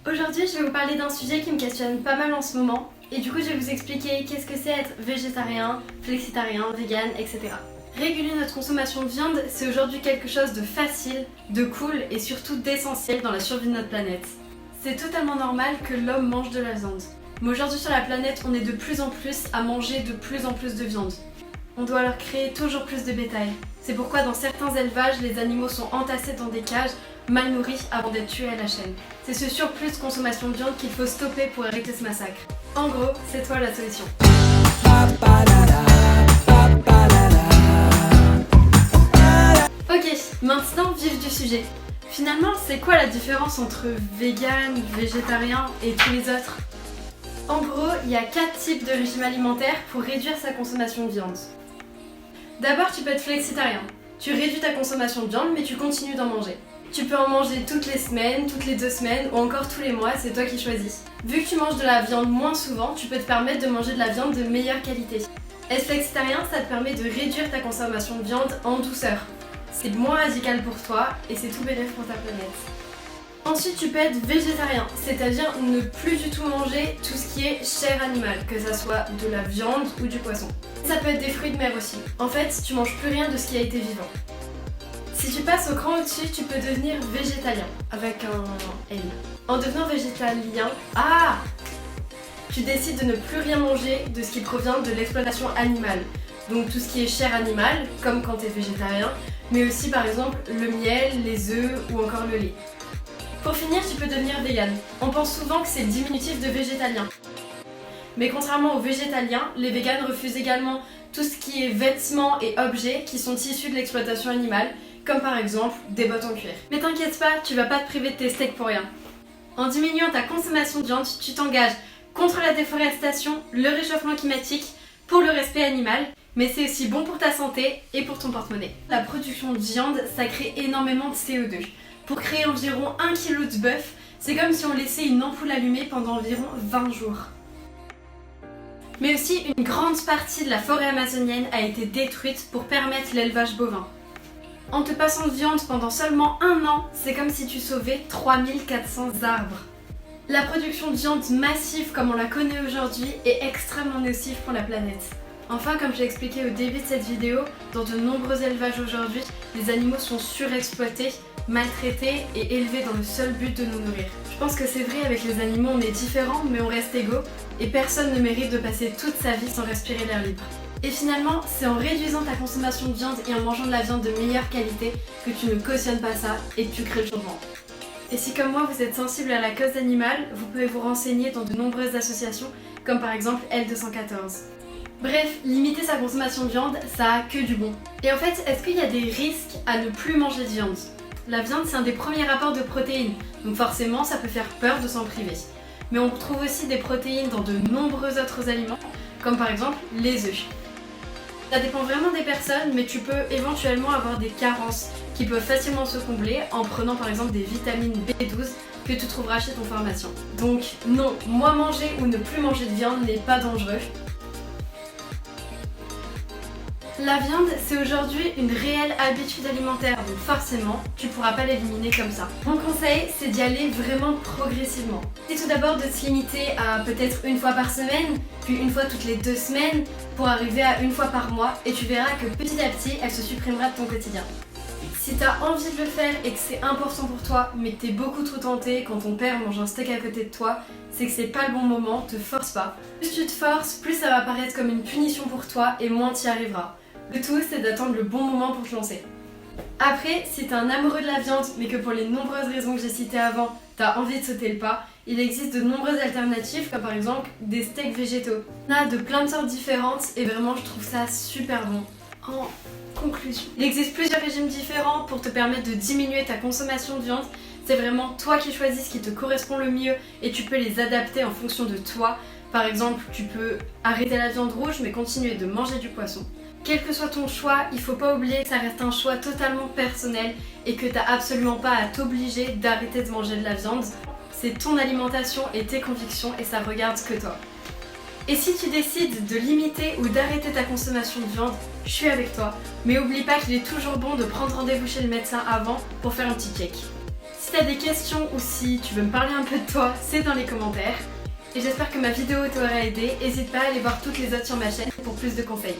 Aujourd'hui, je vais vous parler d'un sujet qui me questionne pas mal en ce moment. Et du coup, je vais vous expliquer qu'est-ce que c'est être végétarien, flexitarien, vegan, etc. Réguler notre consommation de viande, c'est aujourd'hui quelque chose de facile, de cool et surtout d'essentiel dans la survie de notre planète. C'est totalement normal que l'homme mange de la viande. Mais aujourd'hui sur la planète, on est de plus en plus à manger de plus en plus de viande. On doit alors créer toujours plus de bétail. C'est pourquoi dans certains élevages, les animaux sont entassés dans des cages, mal nourris avant d'être tués à la chaîne. C'est ce surplus de consommation de viande qu'il faut stopper pour arrêter ce massacre. En gros, c'est toi la solution. Ok, maintenant vif du sujet. Finalement, c'est quoi la différence entre vegan, végétarien et tous les autres? En gros, il y a 4 types de régimes alimentaires pour réduire sa consommation de viande. D'abord, tu peux être flexitarien. Tu réduis ta consommation de viande, mais tu continues d'en manger. Tu peux en manger toutes les semaines, toutes les 2 semaines ou encore tous les mois, c'est toi qui choisis. Vu que tu manges de la viande moins souvent, tu peux te permettre de manger de la viande de meilleure qualité. Être flexitarien, ça te permet de réduire ta consommation de viande en douceur. C'est moins radical pour toi et c'est tout bénéfique pour ta planète. Ensuite, tu peux être végétarien, c'est-à-dire ne plus du tout manger tout ce qui est chair animale, que ça soit de la viande ou du poisson. Ça peut être des fruits de mer aussi. En fait, tu manges plus rien de ce qui a été vivant. Si tu passes au cran au-dessus, tu peux devenir végétalien, avec un L. En devenant végétalien, tu décides de ne plus rien manger de ce qui provient de l'exploitation animale. Donc tout ce qui est chair animale, comme quand tu es végétarien, mais aussi par exemple le miel, les œufs ou encore le lait. Pour finir, tu peux devenir vegan. On pense souvent que c'est le diminutif de végétalien. Mais contrairement aux végétaliens, les véganes refusent également tout ce qui est vêtements et objets qui sont issus de l'exploitation animale, comme par exemple des bottes en cuir. Mais t'inquiète pas, tu vas pas te priver de tes steaks pour rien. En diminuant ta consommation de viande, tu t'engages contre la déforestation, le réchauffement climatique, pour le respect animal, mais c'est aussi bon pour ta santé et pour ton porte-monnaie. La production de viande, ça crée énormément de CO2. Pour créer environ 1 kg de bœuf, c'est comme si on laissait une ampoule allumée pendant environ 20 jours. Mais aussi, une grande partie de la forêt amazonienne a été détruite pour permettre l'élevage bovin. En te passant de viande pendant seulement 1 an, c'est comme si tu sauvais 3400 arbres. La production de viande massive comme on la connaît aujourd'hui est extrêmement nocive pour la planète. Enfin, comme j'ai expliqué au début de cette vidéo, dans de nombreux élevages aujourd'hui, les animaux sont surexploités, maltraités et élevés dans le seul but de nous nourrir. Je pense que c'est vrai, avec les animaux on est différents mais on reste égaux et personne ne mérite de passer toute sa vie sans respirer l'air libre. Et finalement, c'est en réduisant ta consommation de viande et en mangeant de la viande de meilleure qualité que tu ne cautionnes pas ça et que tu crées le changement. Et si comme moi vous êtes sensible à la cause animale, vous pouvez vous renseigner dans de nombreuses associations comme par exemple L214. Bref, limiter sa consommation de viande, ça a que du bon. Et en fait, est-ce qu'il y a des risques à ne plus manger de viande? La viande, c'est un des premiers apports de protéines, donc forcément ça peut faire peur de s'en priver. Mais on trouve aussi des protéines dans de nombreux autres aliments, comme par exemple les œufs. Ça dépend vraiment des personnes, mais tu peux éventuellement avoir des carences qui peuvent facilement se combler en prenant par exemple des vitamines B12 que tu trouveras chez ton pharmacien. Donc non, moi manger ou ne plus manger de viande n'est pas dangereux. La viande, c'est aujourd'hui une réelle habitude alimentaire, donc forcément, tu pourras pas l'éliminer comme ça. Mon conseil, c'est d'y aller vraiment progressivement. C'est tout d'abord de te limiter à peut-être 1 fois par semaine, puis 1 fois toutes les 2 semaines, pour arriver à 1 fois par mois, et tu verras que petit à petit, elle se supprimera de ton quotidien. Si t'as envie de le faire et que c'est important pour toi, mais que t'es beaucoup trop tenté quand ton père mange un steak à côté de toi, c'est que c'est pas le bon moment, te force pas. Plus tu te forces, plus ça va paraître comme une punition pour toi et moins t'y arriveras. Le tout, c'est d'attendre le bon moment pour te lancer. Après, si t'es un amoureux de la viande, mais que pour les nombreuses raisons que j'ai citées avant, t'as envie de sauter le pas, il existe de nombreuses alternatives, comme par exemple des steaks végétaux. Il y en a de plein de sortes différentes et vraiment je trouve ça super bon. En conclusion, il existe plusieurs régimes différents pour te permettre de diminuer ta consommation de viande. C'est vraiment toi qui choisis ce qui te correspond le mieux et tu peux les adapter en fonction de toi. Par exemple, tu peux arrêter la viande rouge mais continuer de manger du poisson. Quel que soit ton choix, il faut pas oublier que ça reste un choix totalement personnel et que t'as absolument pas à t'obliger d'arrêter de manger de la viande. C'est ton alimentation et tes convictions et ça regarde que toi. Et si tu décides de limiter ou d'arrêter ta consommation de viande, je suis avec toi. Mais oublie pas qu'il est toujours bon de prendre rendez-vous chez le médecin avant pour faire un petit check. Si t'as des questions ou si tu veux me parler un peu de toi, c'est dans les commentaires. Et j'espère que ma vidéo t'aura aidé. N'hésite pas à aller voir toutes les autres sur ma chaîne pour plus de conseils.